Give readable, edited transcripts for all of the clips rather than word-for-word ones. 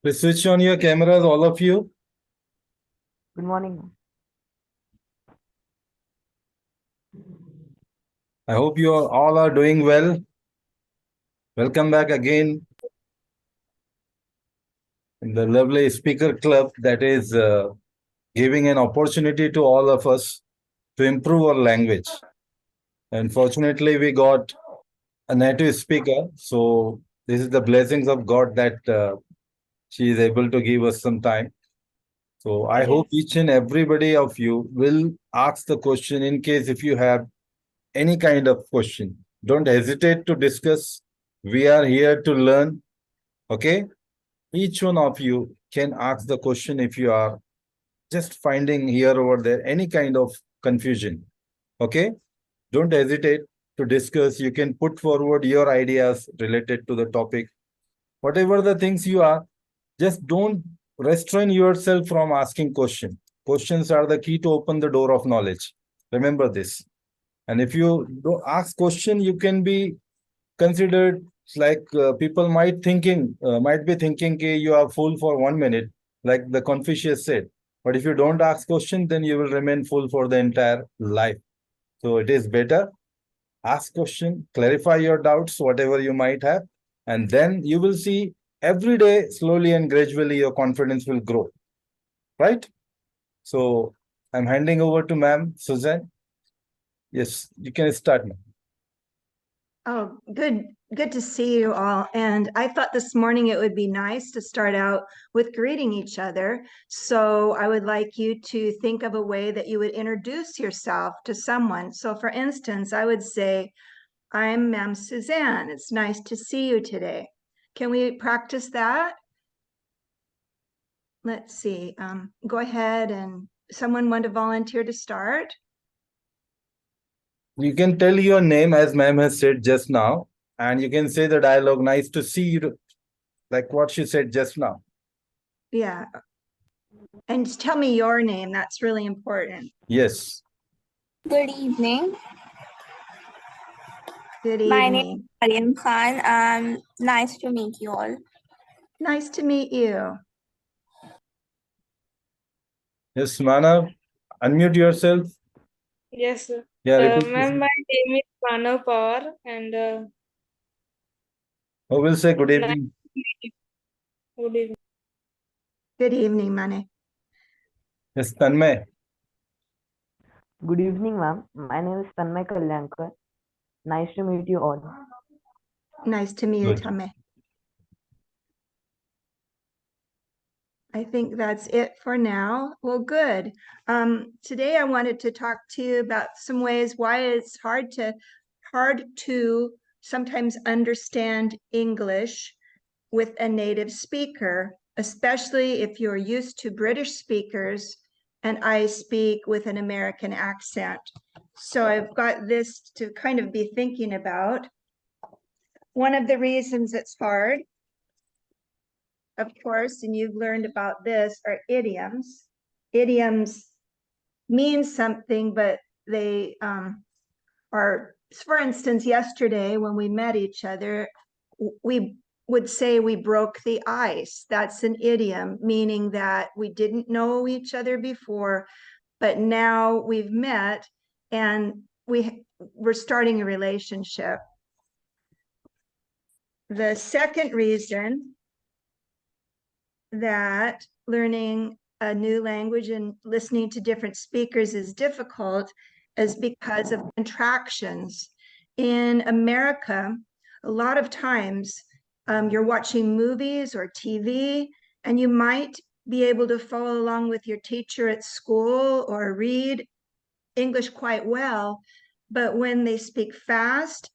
Please switch on your cameras, all of you. Good morning. I hope you all are doing well. Welcome back again in the lovely speaker club that is giving an opportunity to all of us to improve our language. And fortunately, we got a native speaker. So this is the blessings of God that she is able to give us some time. So I hope each and everybody of you will ask the question in case if you have any kind of question. Don't hesitate to discuss. We are here to learn. Okay? Each one of you can ask the question if you are just finding here or there any kind of confusion. Okay? Don't hesitate to discuss. You can put forward your ideas related to the topic. Whatever the things you are, just don't restrain yourself from asking questions. Questions are the key to open the door of knowledge. Remember this. And if you don't ask question, you can be considered like people might be thinking you are full for 1 minute, like the Confucius said. But if you don't ask question, then you will remain full for the entire life. So it is better ask question, clarify your doubts, whatever you might have, and then you will see every day, slowly and gradually, your confidence will grow. Right? So I'm handing over to ma'am Suzanne. Yes, you can start, ma'am. Oh, good to see you all. And I thought this morning it would be nice to start out with greeting each other. So I would like you to think of a way that you would introduce yourself to someone. So for instance, I would say, I'm Ma'am Suzanne. It's nice to see you today. Can we practice that? Let's see. Go ahead, and someone want to volunteer to start? You can tell your name as ma'am has said just now, and you can say the dialogue, nice to see you, like what she said just now. Yeah. And just tell me your name. That's really important. Yes. Good evening. Good My evening. name is Mariam Khan. Nice to meet you all. Nice to meet you. Yes, Manav, unmute yourself. Yes, sir. Yeah, repeat Ma'am, my name is Manav Pawar, and who will say good evening? good evening. Good evening, Mane. Yes, Tanmay. Good evening, ma'am. My name is Tanmay Kalyankar. Nice to meet you all. Nice to meet you, Good. Tame. I think that's it for now. Well, good. Today I wanted to talk to you about some ways why it's hard to sometimes understand English with a native speaker, especially if you're used to British speakers and I speak with an American accent. So I've got this to kind of be thinking about. One of the reasons it's hard, of course, and you've learned about this, are idioms. Idioms mean something, but they are, for instance, yesterday when we met each other, we would say we broke the ice. That's an idiom, meaning that we didn't know each other before, but now we've met and we're starting a relationship. The second reason that learning a new language and listening to different speakers is difficult is because of contractions. In America, a lot of times you're watching movies or TV, and you might be able to follow along with your teacher at school or read English quite well, but when they speak fast,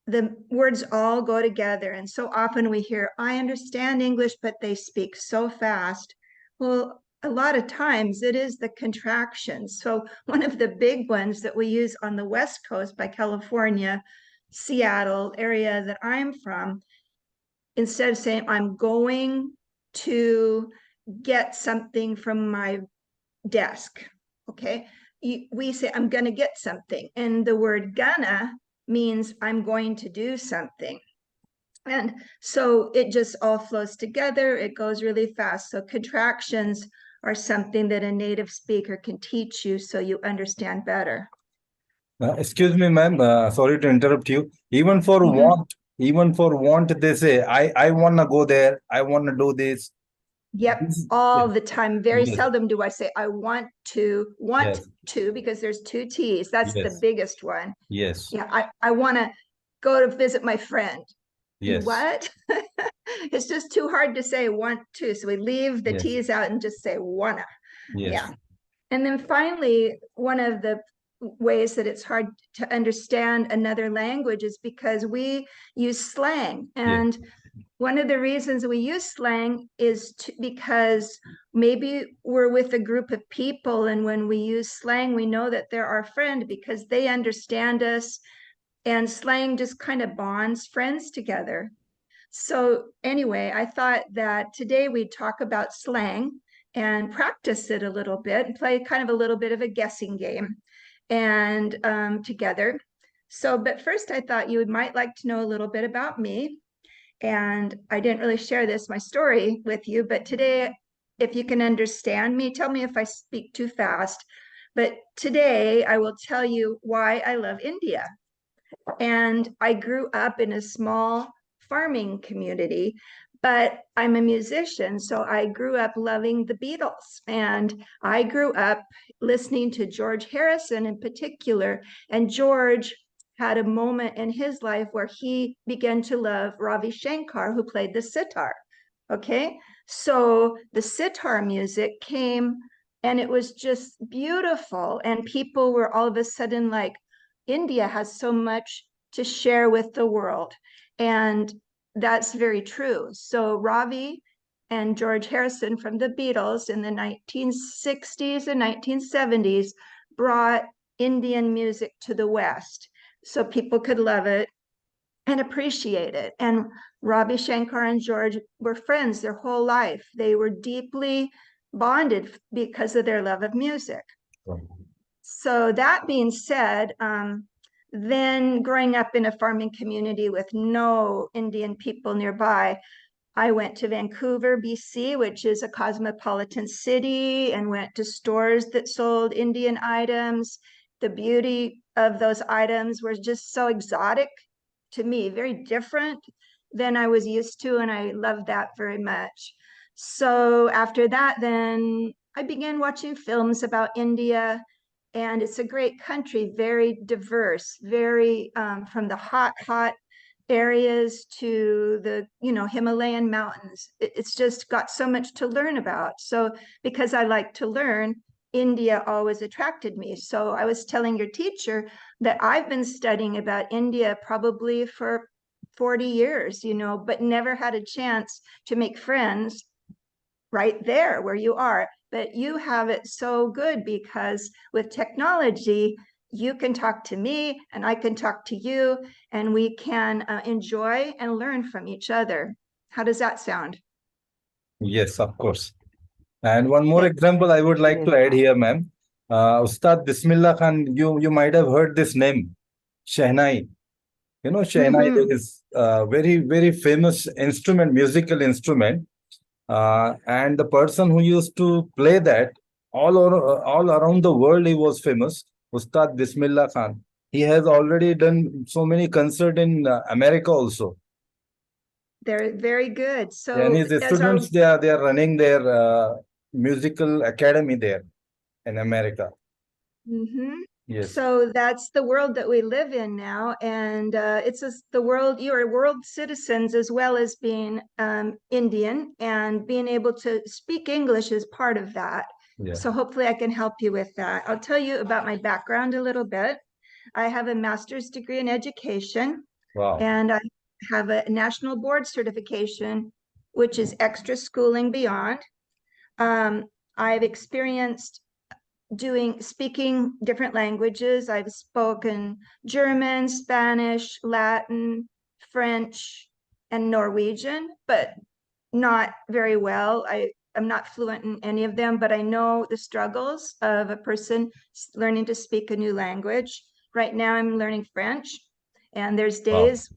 the words all go together. And so often we hear, I understand English, but they speak so fast. Well, a lot of times it is the contractions. So one of the big ones that we use on the West Coast by California, Seattle area that I'm from, instead of saying, I'm going to get something from my desk, okay? We say, I'm gonna get something. And the word gonna means I'm going to do something. And so it just all flows together. It goes really fast. So contractions are something that a native speaker can teach you so you understand better. Excuse me, ma'am. Sorry to interrupt you. Even for Mhm. want, they say, I wanna go there. I wanna do this. Yep, This- all the time. Very Yes, seldom do I say I want yes, to, because there's two T's. That's the yes, biggest one. yes, Yeah, I want to go to visit my friend. yes, What? It's just too hard to say want to. So we leave the yes, T's out and just say wanna. yes, Yeah. And then finally, one of the ways that it's hard to understand another language is because we use slang. yes, And one of the reasons we use slang is because maybe we're with a group of people, and when we use slang, we know that they're our friend because they understand us, and slang just kind of bonds friends together. So anyway, I thought that today we'd talk about slang and practice it a little bit and play kind of a little bit of a guessing game and together. So, but first I thought you might like to know a little bit about me. And I didn't really share my story with you, but today, if you can understand me, tell me if I speak too fast. But today I will tell you why I love India. And I grew up in a small farming community, but I'm a musician. So I grew up loving the Beatles. And I grew up listening to George Harrison in particular. And George had a moment in his life where he began to love Ravi Shankar, who played the sitar. Okay. So the sitar music came and it was just beautiful. And people were all of a sudden like, India has so much to share with the world. And that's very true. So Ravi and George Harrison from the Beatles in the 1960s and 1970s brought Indian music to the West so people could love it and appreciate it. And Ravi Shankar and George were friends their whole life. They were deeply bonded because of their love of music. So that being said, then growing up in a farming community with no Indian people nearby, I went to Vancouver, BC, which is a cosmopolitan city, and went to stores that sold Indian items. The beauty of those items was just so exotic to me, very different than I was used to, and I loved that very much. So after that, then I began watching films about India, and it's a great country, very diverse, very from the hot areas to the Himalayan mountains. It's just got so much to learn about. So because I like to learn, India always attracted me. So I was telling your teacher that I've been studying about India probably for 40 years, but never had a chance to make friends right there where you are. But you have it so good because with technology, you can talk to me and I can talk to you, and we can enjoy and learn from each other. How does that sound? yes, of course. And one more Okay. example I would like Yes, to add ma'am. here, ma'am. Ustad Bismillah Khan, you might have heard this name, Shehnai. You know, Shehnai Mhm. is a very, very famous instrument, musical instrument. And the person who used to play that all around the world, he was famous, Ustad Bismillah Khan. He has already done so many concerts in America also. They're very good. Yeah, and So his as our students, they are running their musical academy there in America. Mhm. Yes. So that's the world that we live in now, and it's the world. You are world citizens as well as being Indian, and being able to speak English is part of that. Yeah. So hopefully I can help you with that. I'll tell you about my background a little bit. I have a master's degree in education, Wow. and I have a national board certification, which is extra schooling beyond. I've experienced speaking different languages. I've spoken German, Spanish, Latin, French, and Norwegian, but not very well. I'm not fluent in any of them, but I know the struggles of a person learning to speak a new language. Right now, I'm learning French, and there's Wow. days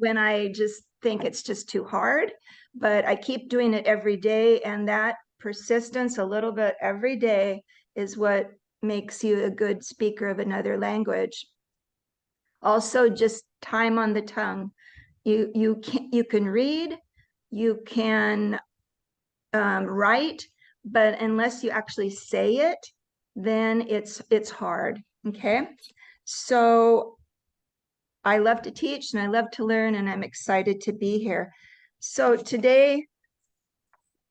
when I just think it's just too hard, but I keep doing it every day, and that persistence a little bit every day is what makes you a good speaker of another language. Also, just time on the tongue. You can read, you can write, but unless you actually say it, then it's hard. Okay, so I love to teach and I love to learn, and I'm excited to be here. So today,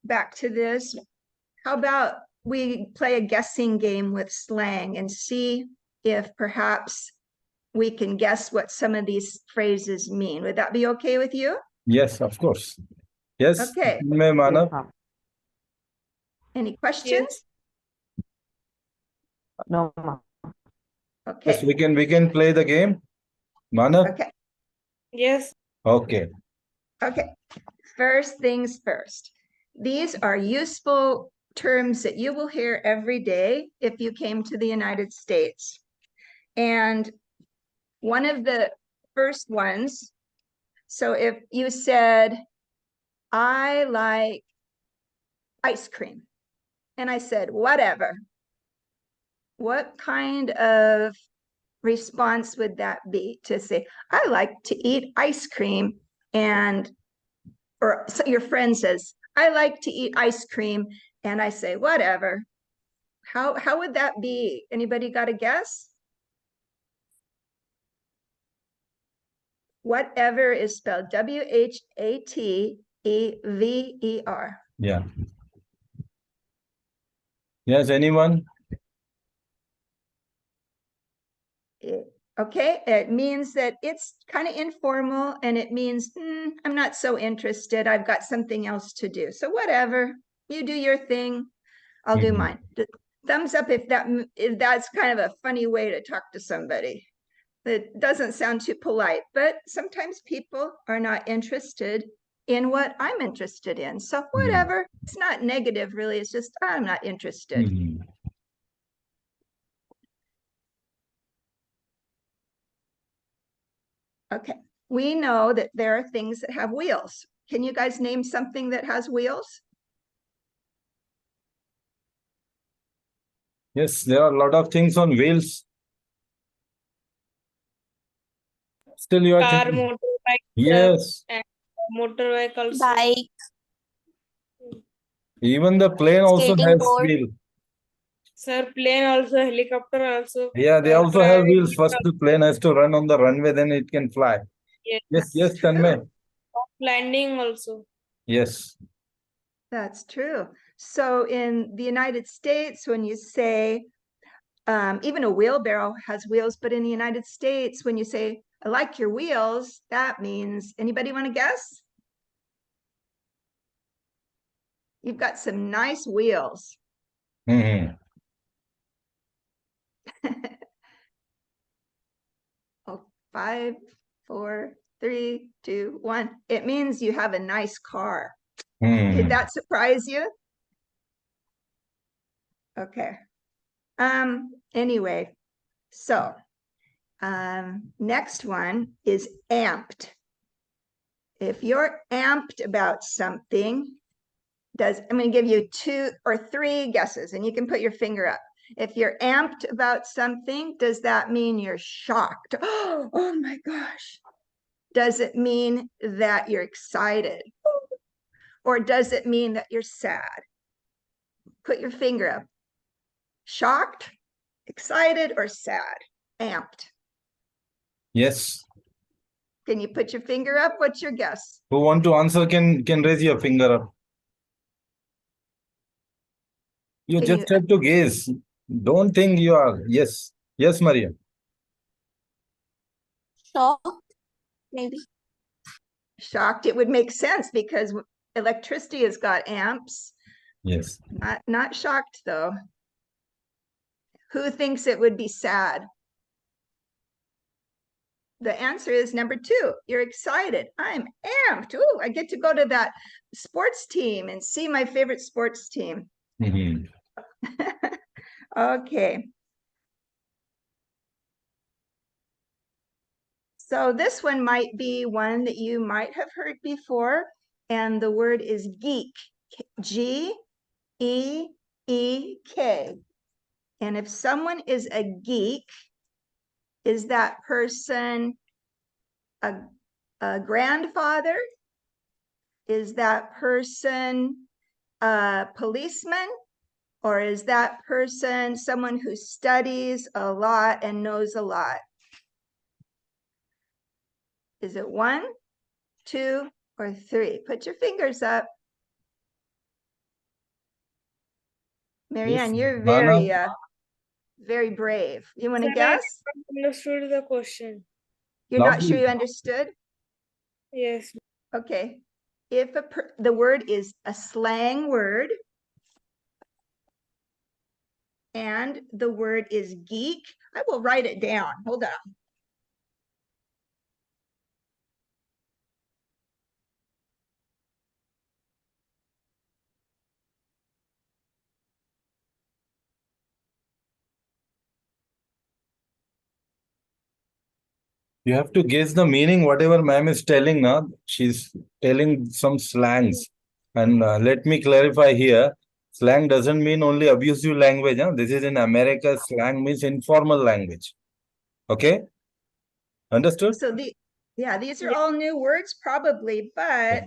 back to this, how about we play a guessing game with slang and see if perhaps we can guess what some of these phrases mean. Would that be okay with you? Yes, of course. Yes. Okay. May Yes, Manav? ma'am. Any questions? No, ma'am. Yes, Okay. we can play the game. Manav? Okay. Yes. Okay. Okay. First things first. These are useful terms that you will hear every day if you came to the United States. And one of the first ones, so if you said, I like ice cream, and I said, whatever, what kind of response would that be to say, I like to eat ice cream, and or so your friend says, I like to eat ice cream, and I say, whatever. How would that be? Anybody got a guess? Whatever is spelled Whatever. Yeah. Yes, anyone? Okay, it means that it's kind of informal, and it means I'm not so interested. I've got something else to do. So whatever, you do your thing, I'll do mine. Thumbs up if that's kind of a funny way to talk to somebody. It doesn't sound too polite, but sometimes people are not interested in what I'm interested in. So whatever, it's not negative really. It's just I'm not interested. Okay, we know that there are things that have wheels. Can you guys name something that has wheels? Yes, there are a lot of things on wheels. Still you are Car, thinking. motorbike, Yes. and motorbike also. Bike, Even the plane also skating has board. wheel. Sir, plane also, helicopter also. Yeah, they also have private wheels. jet First, the plane has to run on the runway, then it can fly. Yes. Yes, Tanmay. Landing also. Yes. That's true. So in the United States, when you say, even a wheelbarrow has wheels, but in the United States, when you say, I like your wheels, that means, anybody want to guess? You've got some nice wheels. Mhm. Oh, 5, 4, 3, 2, 1. It means you have a nice car. Did that surprise you? Okay. Anyway, so next one is amped. If you're amped about something, I'm going to give you 2 or 3 guesses, and you can put your finger up. If you're amped about something, does that mean you're shocked? Oh my gosh. Does it mean that you're excited? Or does it mean that you're sad? Put your finger up. Shocked, excited, or sad? Amped. Yes. Can you put your finger up? What's your guess? Who want to answer can raise your finger up. You Can just you- have to gaze. Don't think you are. Yes. Yes, Maria. Shocked, maybe. Shocked, it would make sense because electricity has got amps. Yes. Not shocked though. Who thinks it would be sad? The answer is number 2. You're excited. I'm amped. Ooh, I get to go to that sports team and see my favorite sports team. Okay. So this one might be one that you might have heard before, and the word is geek, G-E-E-K. And if someone is a geek, is that person a grandfather? Is that person a policeman? Or is that person someone who studies a lot and knows a lot? Is it 1, 2, or 3? Put your fingers up. Marianne, you're very, very brave. You want to Sir, I guess? understood the question. You're not sure Lovely. you understood? Yes. Okay. If the word is a slang word, and the word is geek, I will write it down. Hold on. You have to guess the meaning, whatever ma'am is telling now. She's telling some slangs. And let me clarify here. Slang doesn't mean only abusive language. Huh? This is in America. Slang means informal language. Okay? Understood? So yeah, these are Yeah. all new words probably, but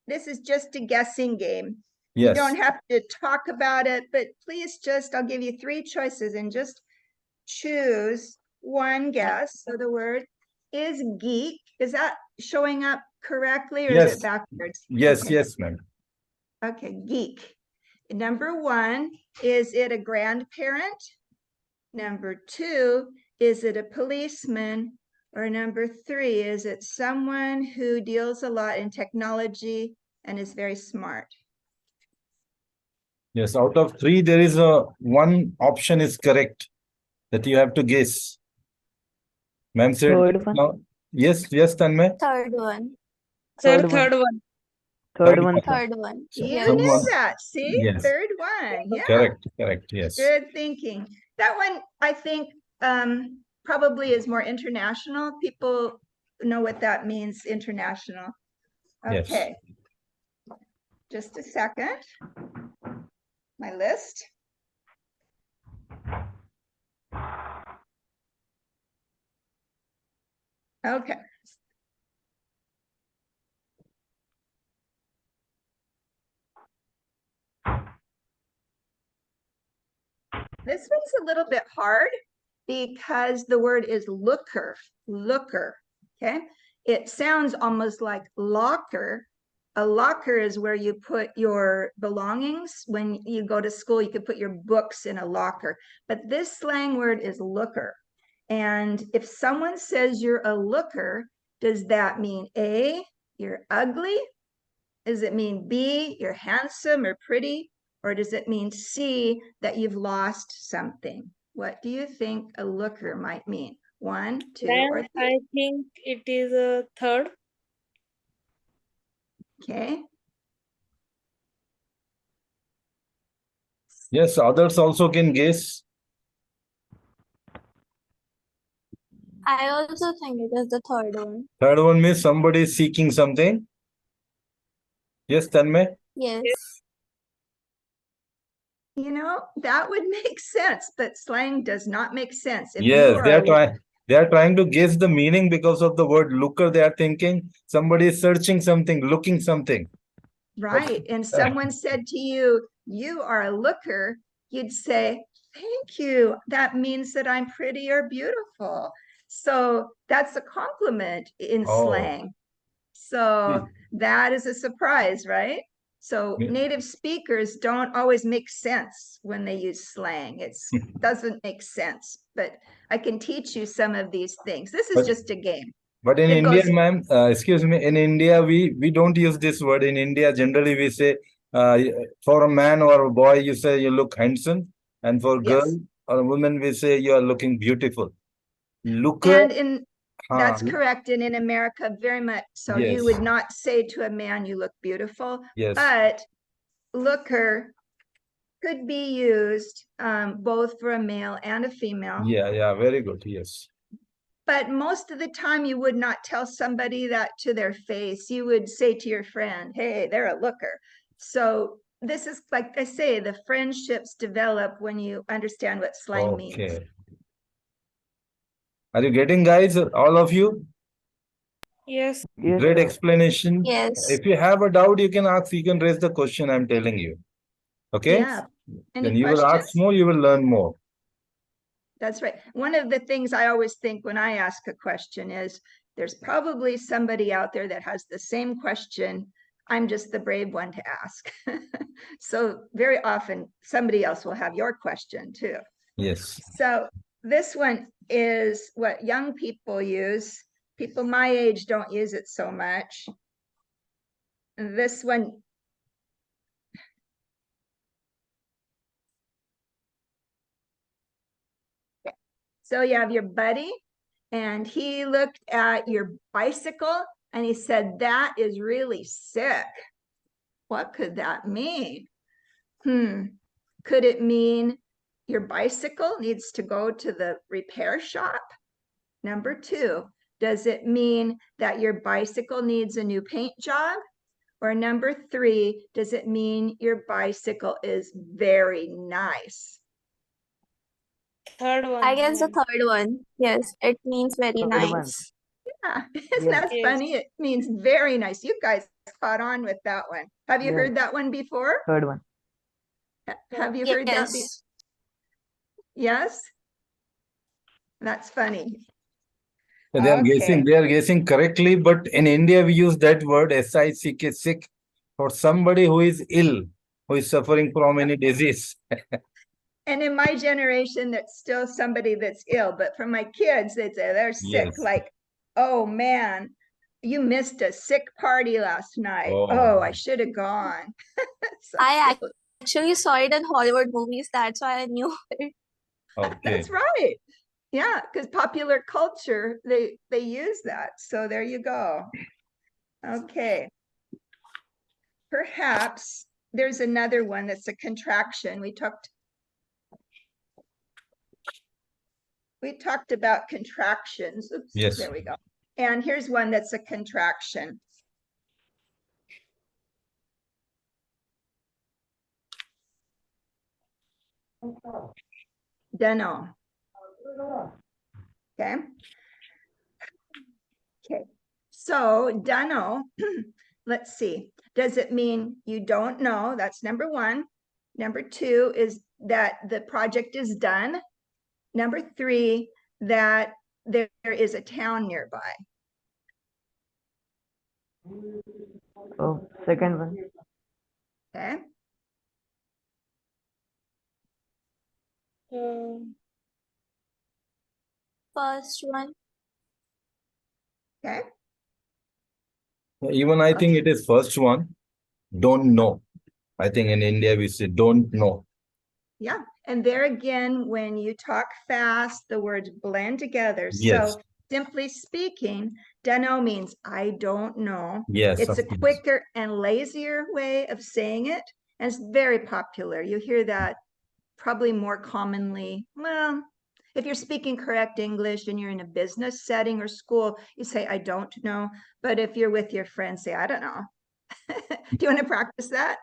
this is just a guessing game. You Yes. don't have to talk about it, but please I'll give you 3 choices and just choose one guess. So the word is geek. Is that showing up correctly or is Yes. it backwards? Yes, Okay. yes, ma'am. Okay, geek. Number 1, is it a grandparent? Number 2, is it a policeman? Or number 3, is it someone who deals a lot in technology and is very smart? Yes, out of 3, there is one option is correct that you have to guess. Ma'am said, Third one. now, yes, Tanmay. Third one. Sir, Third one. third one. Third one, sir. Third one. So You Yes. knew someone- that. See, Yes. third one. Yeah, Correct, yes. good thinking. That one, I think, probably is more international. People know what that means, international. Yes. Okay. Just a second. My list. Okay. This one's a little bit hard because the word is looker, okay? It sounds almost like locker. A locker is where you put your belongings. When you go to school, you could put your books in a locker. But this slang word is looker. And if someone says you're a looker, does that mean A, you're ugly? Does it mean B, you're handsome or pretty? Or does it mean C, that you've lost something? What do you think a looker might mean? 1, 2, or 3? I think it is a third. Okay. Yes, others also can guess. I also think it is the third one. Third one means somebody is seeking something. Yes, Tanmay. Yes. You know, that would make sense, but slang does not make sense. If Yes, you are they are trying to guess the meaning because of the word looker. They are thinking somebody is searching something, looking something. right, and someone said to you, you are a looker, you'd say, thank you. That means that I'm pretty or beautiful. So that's a compliment in Oh. slang. So that is a surprise, right? So Yeah. native speakers don't always make sense when they use slang. It doesn't make sense, but I can teach you some of these things. This is But- just a game. But in It India, goes- ma'am, excuse me, in India, we don't use this word. In India, generally we say, for a man or a boy, you say you look handsome. And for Yes. girl or a woman, we say you are looking beautiful. Looker. And that's correct. And in America, very much so. Yes. You would not say to a man, you look beautiful. Yes. But looker could be used both for a male and a female. Yeah, very good. Yes. But most of the time you would not tell somebody that to their face. You would say to your friend, hey, they're a looker. So this is, like I say, the friendships develop when you understand what slang means. Okay. Are you getting, guys, all of you? Yes. Yes, Great sir. explanation. Yes. If you have a doubt, you can ask, you can raise the question I'm telling you. Okay? Yeah. Any Then you will ask questions? more, you will learn more. That's right. One of the things I always think when I ask a question is there's probably somebody out there that has the same question. I'm just the brave one to ask. So very often somebody else will have your question too. Yes. So this one is what young people use. People my age don't use it so much. And this one, so you have your buddy and he looked at your bicycle and he said, that is really sick. What could that mean? Could it mean your bicycle needs to go to the repair shop? Number two, does it mean that your bicycle needs a new paint job? Or number three, does it mean your bicycle is very nice? Third one. I guess the ma'am. third one. Yes, it means very Third one. nice. Yeah, isn't Yes. that Yes. funny? It means very nice. You guys caught on with that one. Have you Yes. heard that one before? Third one. Have you heard that? Yes. Yes? That's funny. They are guessing, Okay. they are guessing correctly, but in India we use that word sick, sick, for somebody who is ill, who is suffering from any disease. And in my generation, that's still somebody that's ill, but for my kids, they're sick, Yes. like, oh man, you missed a sick party last night. Oh. Oh, I should have gone. So I silly. actually saw it in Hollywood movies. That's why I knew it. Okay. That's right. Yeah, because popular culture, they use that. So there you go. Okay. Perhaps there's another one that's a contraction. We talked about contractions. Oops, Yes. there we go. And here's one that's a contraction. Dunno. Okay. Okay. So dunno, let's see. Does it mean you don't know? That's number one. Number two is that the project is done. Number three, that there is a town nearby. Oh, second one. Okay. First one. Okay. Even I think it is first one. Don't know. I think in India we say don't know. Yeah. And there again, when you talk fast, the words blend together. Yes. So simply speaking, dunno means I don't know. Yes. It's a of course. quicker and lazier way of saying it. And it's very popular. You hear that probably more commonly. Well, if you're speaking correct English and you're in a business setting or school, you say, I don't know. But if you're with your friends, say, I don't know. Do you want to practice that?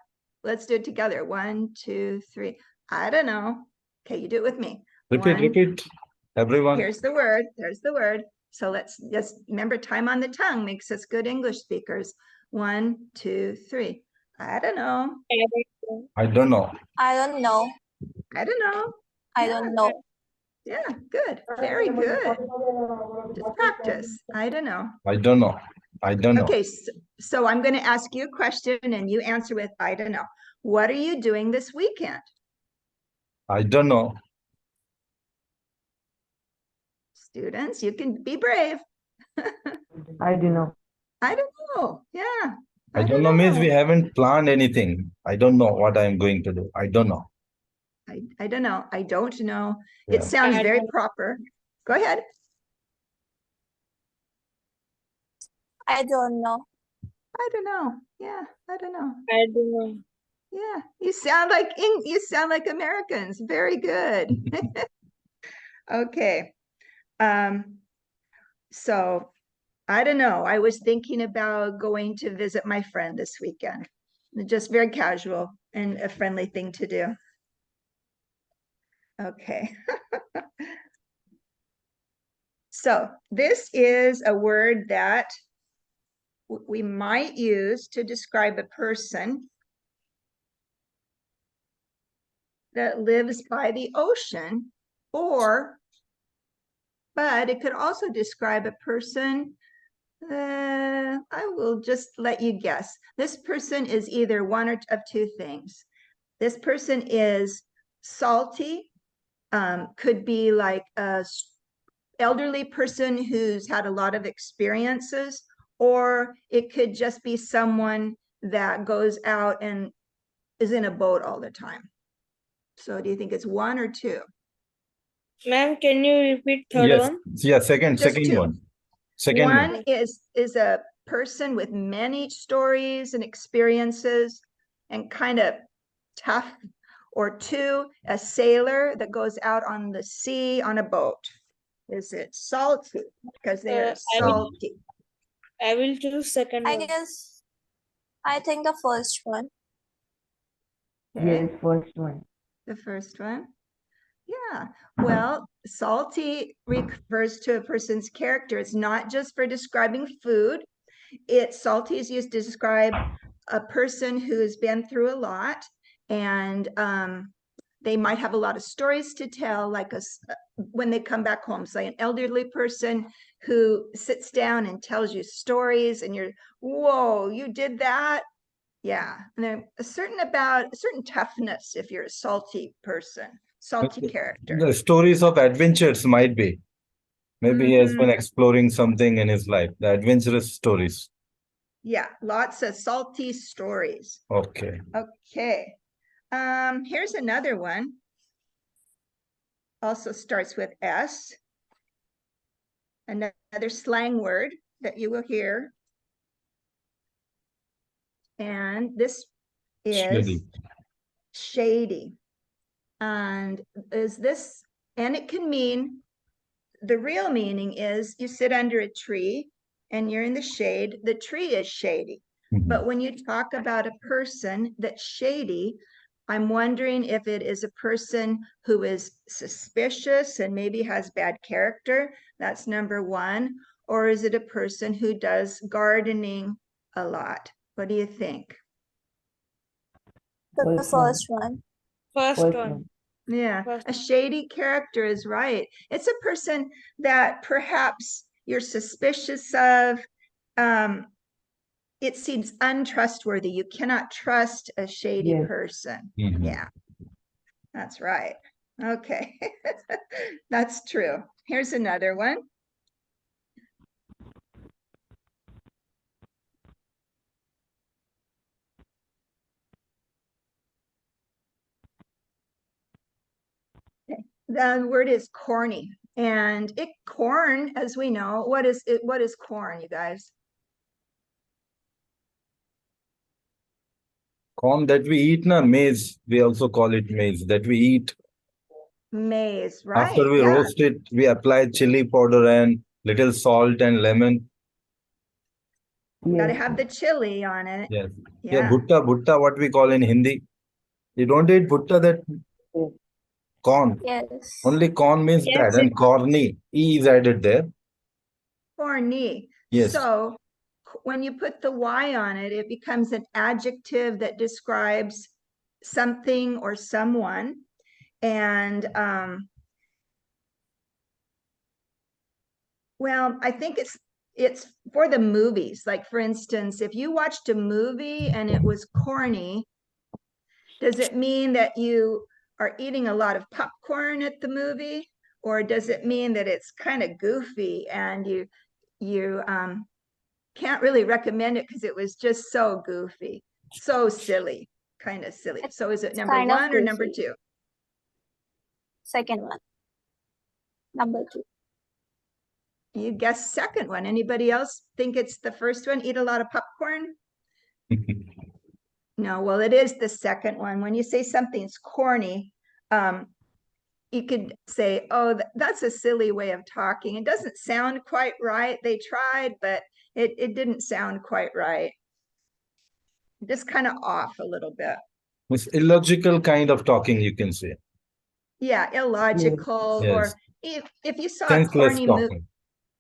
Let's do it together. 1, 2, 3. I don't know. Okay, you do it with me. Repeat, everyone. Here's the word. There's the word. So let's just remember, time on the tongue makes us good English speakers. 1, 2, 3. I don't know. I don't know. I don't know. I don't know. I Yeah. don't know. Yeah, good. Very good. Just practice. I don't know. I don't know. I don't know. Okay, so I'm going to ask you a question and you answer with I don't know. What are you doing this weekend? I don't know. Students, you can be brave. I do know. I don't know. Yeah. I don't know means we haven't planned anything. I don't know what I'm going to do. I don't know. I don't know. I don't know. Yeah. It sounds I very don't- proper. Go ahead. I don't know. I don't know. Yeah, I don't know. I don't know. Yeah, you sound like Americans. Very good. Okay. So I don't know. I was thinking about going to visit my friend this weekend. Just very casual and a friendly thing to do. Okay. So this is a word that we might use to describe a person that lives by the ocean, but it could also describe a person. I will just let you guess. This person is either one of two things. This person is salty, could be like a elderly person who's had a lot of experiences, or it could just be someone that goes out and is in a boat all the time. So do you think it's one or two? Ma'am, can you repeat third Yes. one? Yeah. Second Just two. one. Second One one. is a person with many stories and experiences and kind of tough, or two, a sailor that goes out on the sea on a boat. Is it salty? Because they are salty. I will choose second I one. guess I think the first one. Okay, Yes, first one. the first one. Yeah, well, salty refers to a person's character. It's not just for describing food. Salty is used to describe a person who's been through a lot, and they might have a lot of stories to tell, like when they come back home, say an elderly person who sits down and tells you stories, and you're, whoa, you did that? Yeah, and then a certain toughness if you're a salty person, salty character. The stories of adventures might be. Maybe he has Mhm. been exploring something in his life. The adventurous stories. Yeah, lots of salty stories. Okay. Okay. Here's another one. Also starts with S. Another slang word that you will hear. And this is Shady. shady. And it can mean, the real meaning is you sit under a tree and you're in the shade. The tree is shady. Mhm. But when you talk about a person that's shady, I'm wondering if it is a person who is suspicious and maybe has bad character. That's number one. Or is it a person who does gardening a lot? What do you think? The First one. first one. First First one. one. Yeah, First. a shady character is right. It's a person that perhaps you're suspicious of. It seems untrustworthy. You cannot trust a shady Yes. person. Mhm. Yeah, that's right. Okay, that's true. Here's another one. Okay. The word is corny, and corn, as we know, what is corn, you guys? Corn that we eat, na maize. We also call it maize that we eat. Maize, right? After we Yeah. roast it, we apply chili powder and little salt and lemon. Gotta Yes. have the chili on it. Yes. Yeah. Bhutta, what we call in Hindi. You don't eat bhutta, that Yes. corn. Yes. Only corn means Yes, that, and corny. E is added there. Corny. Yes. So when you put the Y on it, it becomes an adjective that describes something or someone. And well, I think it's for the movies. Like, for instance, if you watched a movie and it was corny, does it mean that you are eating a lot of popcorn at the movie? Or does it mean that it's kind of goofy and you can't really recommend it because it was just so goofy, so silly, kind of silly? So is it number kind of one or number goofy. two? Second one. Number two. You guess second one. Anybody else think it's the first one? Eat a lot of popcorn? No, well, it is the second one. When you say something's corny, you could say, oh, that's a silly way of talking. It doesn't sound quite right. They tried, but it didn't sound quite right. Just kind of off a little bit. It's illogical kind of talking, you can say. Yeah, illogical. Yes. Or if you saw a Senseless corny movie, talking.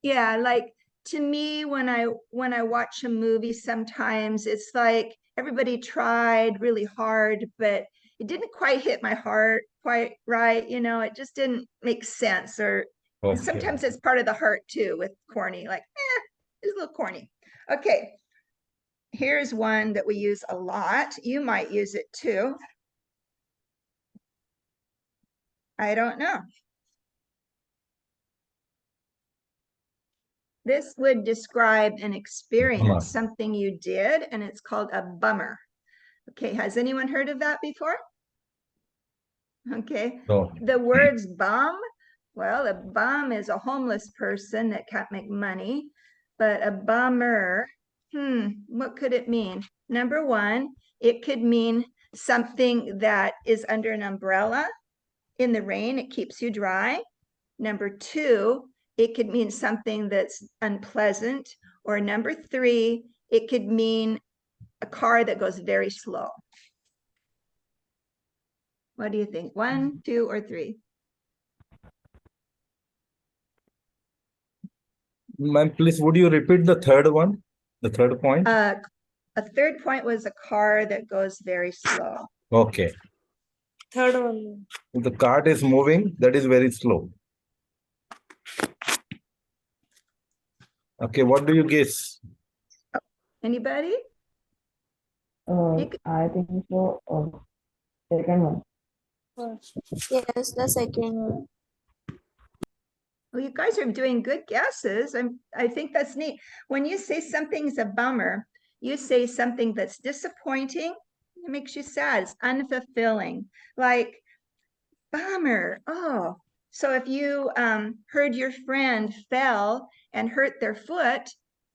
yeah, like to me, when I watch a movie, sometimes it's like everybody tried really hard, but it didn't quite hit my heart quite right. You know, it just didn't make sense. Or and Okay. sometimes it's part of the heart too with corny, like, it's a little corny. Okay, here's one that we use a lot. You might use it too. I don't know. This would describe an experience, something you did, and it's called a bummer. Okay, has anyone heard of that before? Okay, No. the words bum, well, a bum is a homeless person that can't make money, but a bummer, what could it mean? Number one, it could mean something that is under an umbrella. In the rain, it keeps you dry. Number two, it could mean something that's unpleasant. Or number three, it could mean a car that goes very slow. What do you think? 1, 2, or 3? Ma'am, please, would you repeat the third one? The third point? A third point was a car that goes very slow. Okay. Third one. If the cart is moving, that is very slow. Okay, what do you guess? Anybody? I think so. Second one. Yes, the second one. Well, you guys are doing good guesses. I think that's neat. When you say something's a bummer, you say something that's disappointing. It makes you sad. It's unfulfilling. Like, bummer. Oh, so if you heard your friend fell and hurt their foot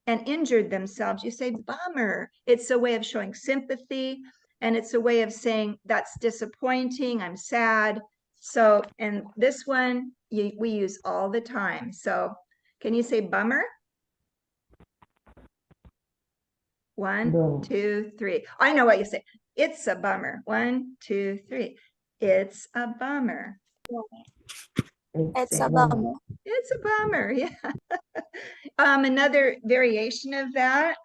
and injured themselves, you say bummer. It's a way of showing sympathy, and it's a way of saying that's disappointing. I'm sad. So, and this one we use all the time. So, can you say bummer? 1, No. 2, 3. I know what you say. It's a bummer. 1, 2, 3. It's a bummer. It's a bummer. It's a bummer. Yeah. Another variation of that.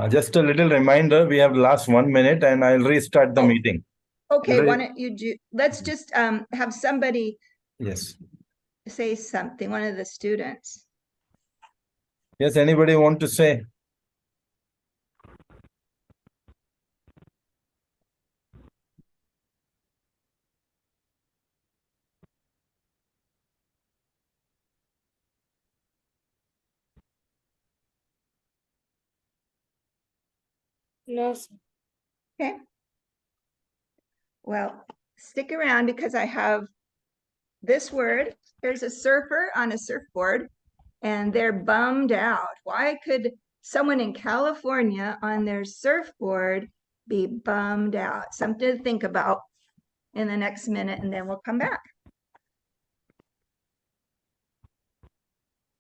Just a little reminder, we have last 1 minute and I'll restart the meeting. Okay, why don't you do, let's just have somebody Yes. say something, one of the students. Yes, anybody want to say? No, sir. Okay. Well, stick around because I have this word. There's a surfer on a surfboard and they're bummed out. Why could someone in California on their surfboard be bummed out? Something to think about in the next minute, and then we'll come back.